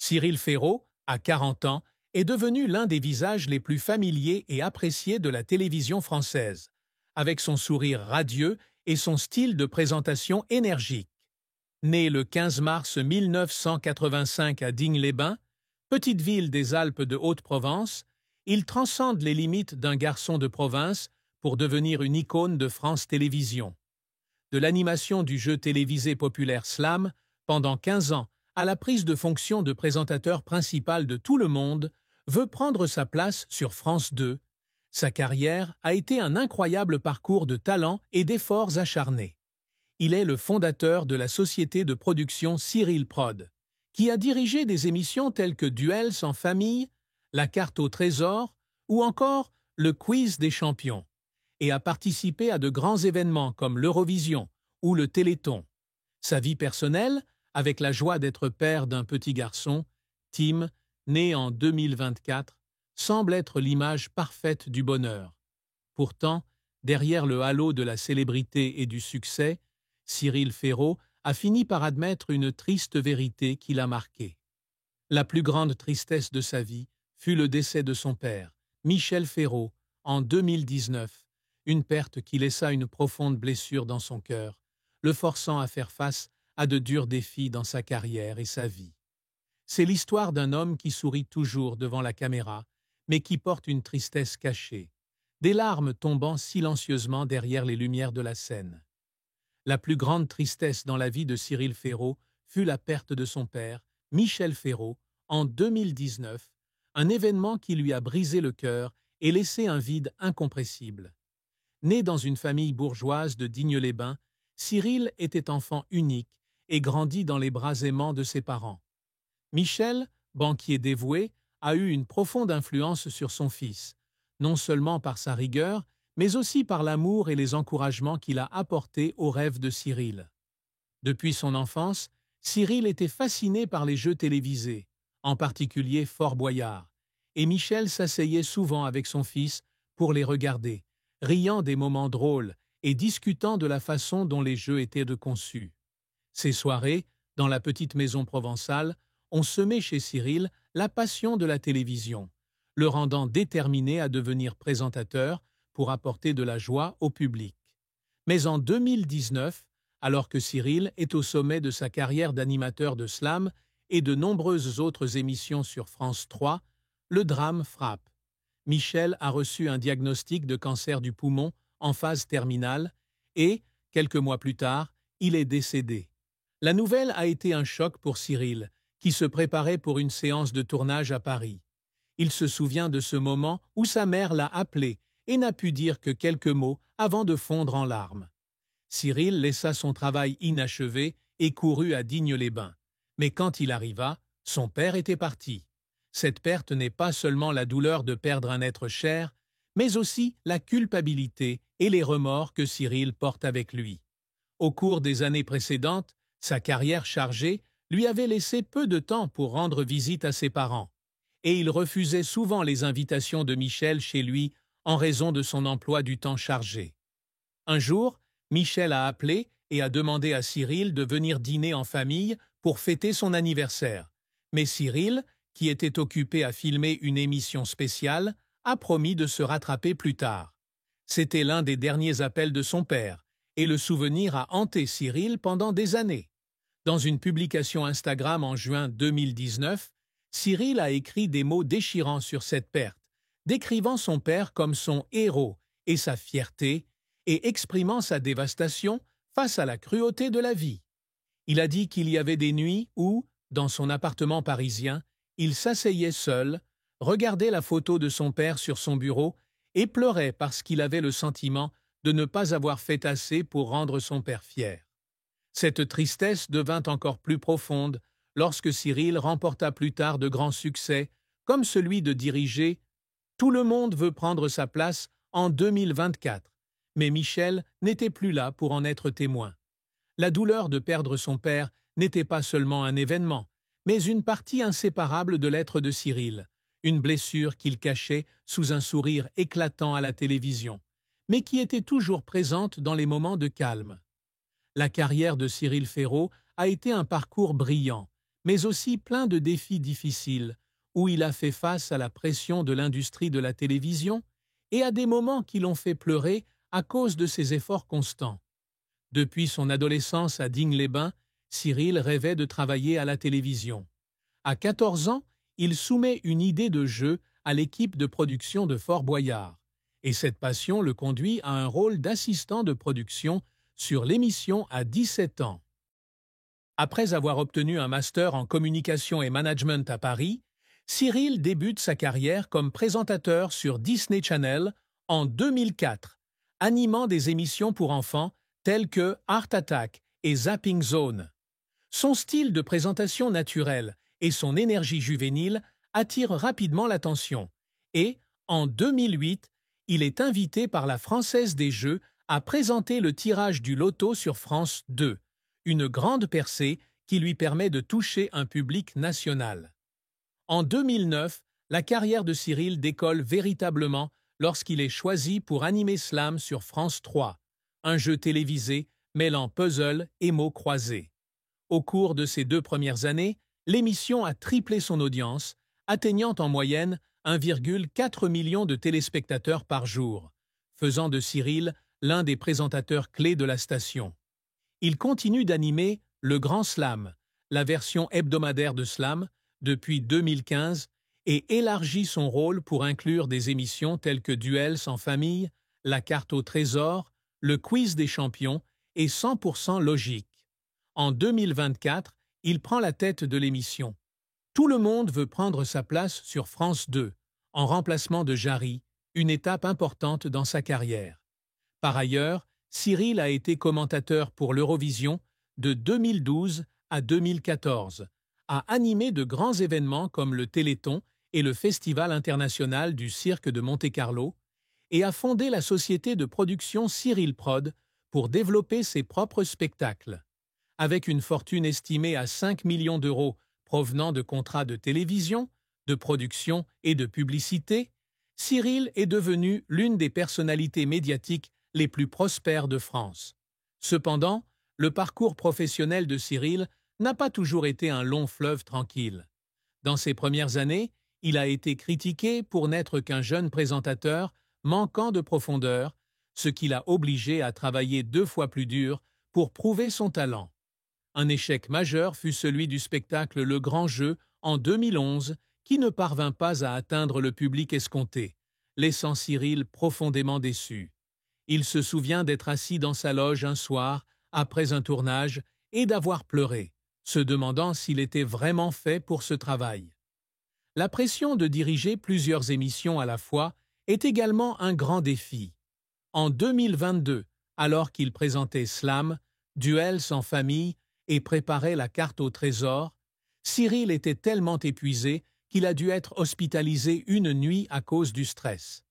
Cyril Ferraud, à 40 ans, est devenu l'un des visages les plus familiers et appréciés de la télévision française, avec son sourire radieux et son style de présentation énergique. Né le 15 mars 1985 à Digne-les-Bains, petite ville des Alpes de Haute-Provence, il transcende les limites d'un garçon de province pour devenir une icône de France Télévisions. De l'animation du jeu télévisé populaire Slam, pendant 15 ans, à la prise de fonction de présentateur principal de Tout le monde, veut prendre sa place sur France 2. Sa carrière a été un incroyable parcours de talent et d'efforts acharnés. Il est le fondateur de la société de production Cyril Prod, qui a dirigé des émissions telles que Duels en famille, La carte au trésor ou encore Le quiz des champions, et a participé à de grands événements comme l'Eurovision ou le Téléthon. Sa vie personnelle, avec la joie d'être père d'un petit garçon, Tim, né en 2024, semble être l'image parfaite du bonheur. Pourtant, derrière le halo de la célébrité et du succès, Cyril Ferraud a fini par admettre une triste vérité qui l'a marqué. La plus grande tristesse de sa vie fut le décès de son père, Michel Ferraud, en 2019, une perte qui laissa une profonde blessure dans son cœur, le forçant à faire face à de durs défis dans sa carrière et sa vie. C'est l'histoire d'un homme qui sourit toujours devant la caméra, mais qui porte une tristesse cachée, des larmes tombant silencieusement derrière les lumières de la scène. La plus grande tristesse dans la vie de Cyril Ferraud fut la perte de son père, Michel Ferraud, en 2019, un événement qui lui a brisé le cœur et laissé un vide incompressible. Né dans une famille bourgeoise de Digne-les-Bains, Cyril était enfant unique et grandit dans les bras aimants de ses parents. Michel, banquier dévoué, a eu une profonde influence sur son fils, non seulement par sa rigueur, mais aussi par l'amour et les encouragements qu'il a apportés aux rêves de Cyril. Depuis son enfance, Cyril était fasciné par les jeux télévisés, en particulier Fort Boyard, et Michel s'asseyait souvent avec son fils pour les regarder, riant des moments drôles et discutant de la façon dont les jeux étaient conçus. Ces soirées, dans la petite maison provençale, ont semé chez Cyril la passion de la télévision, le rendant déterminé à devenir présentateur pour apporter de la joie au public. Mais en 2019, alors que Cyril est au sommet de sa carrière d'animateur de slam et de nombreuses autres émissions sur France 3, le drame frappe. Michel a reçu un diagnostic de cancer du poumon en phase terminale et, quelques mois plus tard, il est décédé. La nouvelle a été un choc pour Cyril, qui se préparait pour une séance de tournage à Paris. Il se souvient de ce moment où sa mère l'a appelé et n'a pu dire que quelques mots avant de fondre en larmes. Cyril laissa son travail inachevé et courut à Digne-les-Bains. Mais quand il arriva, son père était parti. Cette perte n'est pas seulement la douleur de perdre un être cher, mais aussi la culpabilité et les remords que Cyril porte avec lui. Au cours des années précédentes, sa carrière chargée lui avait laissé peu de temps pour rendre visite à ses parents, et il refusait souvent les invitations de Michel chez lui en raison de son emploi du temps chargé. Un jour, Michel a appelé et a demandé à Cyril de venir dîner en famille pour fêter son anniversaire. Mais Cyril, qui était occupé à filmer une émission spéciale, a promis de se rattraper plus tard. C'était l'un des derniers appels de son père, et le souvenir a hanté Cyril pendant des années. Dans une publication Instagram en juin 2019, Cyril a écrit des mots déchirants sur cette perte, décrivant son père comme son héros et sa fierté, et exprimant sa dévastation face à la cruauté de la vie. Il a dit qu'il y avait des nuits où, dans son appartement parisien, il s'asseyait seul, regardait la photo de son père sur son bureau et pleurait parce qu'il avait le sentiment de ne pas avoir fait assez pour rendre son père fier. Cette tristesse devint encore plus profonde lorsque Cyril remporta plus tard de grands succès, comme celui de diriger Tout le monde veut prendre sa place en 2024. Mais Michel n'était plus là pour en être témoin. La douleur de perdre son père n'était pas seulement un événement, mais une partie inséparable de l'être de Cyril, une blessure qu'il cachait sous un sourire éclatant à la télévision, mais qui était toujours présente dans les moments de calme. La carrière de Cyril Ferraud a été un parcours brillant, mais aussi plein de défis difficiles, où il a fait face à la pression de l'industrie de la télévision et à des moments qui l'ont fait pleurer à cause de ses efforts constants. Depuis son adolescence à Digne-les-Bains, Cyril rêvait de travailler à la télévision. À 14 ans, il soumet une idée de jeu à l'équipe de production de Fort Boyard, et cette passion le conduit à un rôle d'assistant de production sur l'émission à 17 ans. Après avoir obtenu un master en communication et management à Paris, Cyril débute sa carrière comme présentateur sur Disney Channel en 2004, animant des émissions pour enfants telles que Art Attack et Zapping Zone. Son style de présentation naturel et son énergie juvénile attirent rapidement l'attention et, en 2008, il est invité par la Française des Jeux à présenter le tirage du loto sur France 2, une grande percée qui lui permet de toucher un public national. En 2009, la carrière de Cyril décolle véritablement lorsqu'il est choisi pour animer Slam sur France 3, un jeu télévisé mêlant puzzle et mots croisés. Au cours de ses 2 premières années, l'émission a triplé son audience, atteignant en moyenne 1,4 million de téléspectateurs par jour, faisant de Cyril l'un des présentateurs clés de la station. Il continue d'animer Le Grand Slam, la version hebdomadaire de Slam, depuis 2015 et élargit son rôle pour inclure des émissions telles que Duels en famille, La carte au trésor, Le quiz des champions et 100% logique. En 2024, il prend la tête de l'émission. Tout le monde veut prendre sa place sur France 2, en remplacement de Jarry, une étape importante dans sa carrière. Par ailleurs, Cyril a été commentateur pour l'Eurovision de 2012 à 2014, a animé de grands événements comme le Téléthon et le Festival international du cirque de Monte-Carlo, et a fondé la société de production Cyril Prod pour développer ses propres spectacles. Avec une fortune estimée à 5 millions d'euros provenant de contrats de télévision, de production et de publicité, Cyril est devenu l'une des personnalités médiatiques les plus prospères de France. Cependant, le parcours professionnel de Cyril n'a pas toujours été un long fleuve tranquille. Dans ses premières années, il a été critiqué pour n'être qu'un jeune présentateur manquant de profondeur, ce qui l'a obligé à travailler 2 fois plus dur pour prouver son talent. Un échec majeur fut celui du spectacle Le Grand Jeu en 2011, qui ne parvint pas à atteindre le public escompté, laissant Cyril profondément déçu. Il se souvient d'être assis dans sa loge un soir, après un tournage, et d'avoir pleuré, se demandant s'il était vraiment fait pour ce travail. La pression de diriger plusieurs émissions à la fois est également un grand défi. En 2022, alors qu'il présentait Slam, Duels en famille et préparait la carte au trésor, Cyril était tellement épuisé qu'il a dû être hospitalisé une nuit à cause du stress.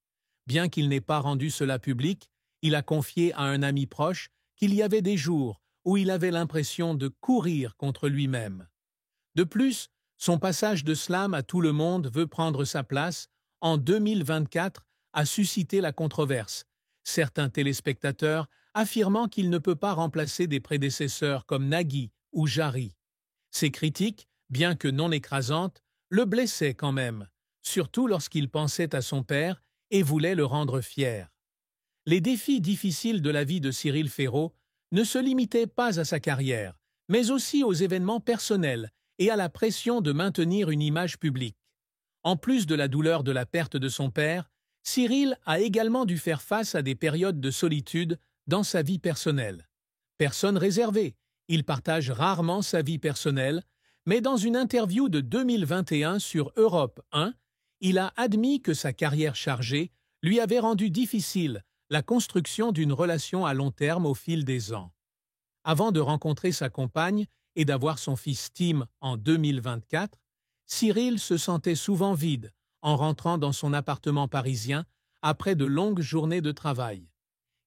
Bien qu'il n'ait pas rendu cela public, il a confié à un ami proche qu'il y avait des jours où il avait l'impression de courir contre lui-même. De plus, son passage de Slam à Tout le monde veut prendre sa place en 2024 a suscité la controverse, certains téléspectateurs affirmant qu'il ne peut pas remplacer des prédécesseurs comme Nagui ou Jarry. Ces critiques, bien que non écrasantes, le blessaient quand même, surtout lorsqu'il pensait à son père et voulait le rendre fier. Les défis difficiles de la vie de Cyril Ferraud ne se limitaient pas à sa carrière, mais aussi aux événements personnels et à la pression de maintenir une image publique. En plus de la douleur de la perte de son père, Cyril a également dû faire face à des périodes de solitude dans sa vie personnelle. Personne réservé, il partage rarement sa vie personnelle, mais dans une interview de 2021 sur Europe 1, il a admis que sa carrière chargée lui avait rendu difficile la construction d'une relation à long terme au fil des ans. Avant de rencontrer sa compagne et d'avoir son fils Tim en 2024, Cyril se sentait souvent vide en rentrant dans son appartement parisien après de longues journées de travail.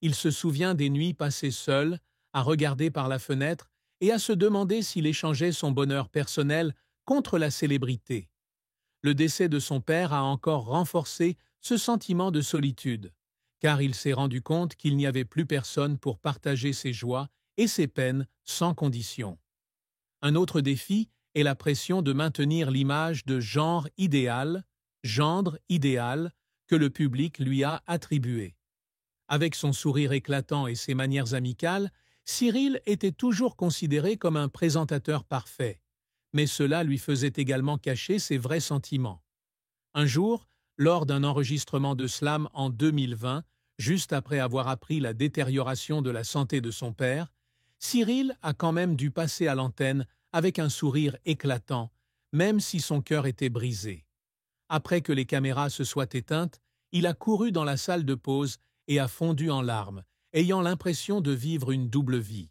Il se souvient des nuits passées seul, à regarder par la fenêtre et à se demander s'il échangeait son bonheur personnel contre la célébrité. Le décès de son père a encore renforcé ce sentiment de solitude, car il s'est rendu compte qu'il n'y avait plus personne pour partager ses joies et ses peines sans condition. Un autre défi et la pression de maintenir l'image de gendre idéal, que le public lui a attribuée. Avec son sourire éclatant et ses manières amicales, Cyril était toujours considéré comme un présentateur parfait, mais cela lui faisait également cacher ses vrais sentiments. Un jour, lors d'un enregistrement de Slam en 2020, juste après avoir appris la détérioration de la santé de son père, Cyril a quand même dû passer à l'antenne avec un sourire éclatant, même si son cœur était brisé. Après que les caméras se soient éteintes, il a couru dans la salle de pause et a fondu en larmes, ayant l'impression de vivre une double vie.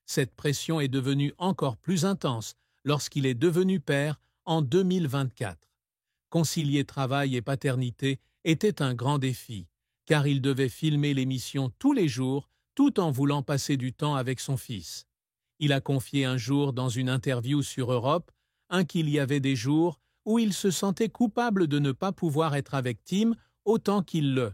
Cette pression est devenue encore plus intense lorsqu'il est devenu père en 2024. Concilier travail et paternité était un grand défi, car il devait filmer l'émission tous les jours tout en voulant passer du temps avec son fils. Il a confié un jour dans une interview sur Europe qu'il y avait des jours où il se sentait coupable de ne pas pouvoir être avec Tim autant qu'il le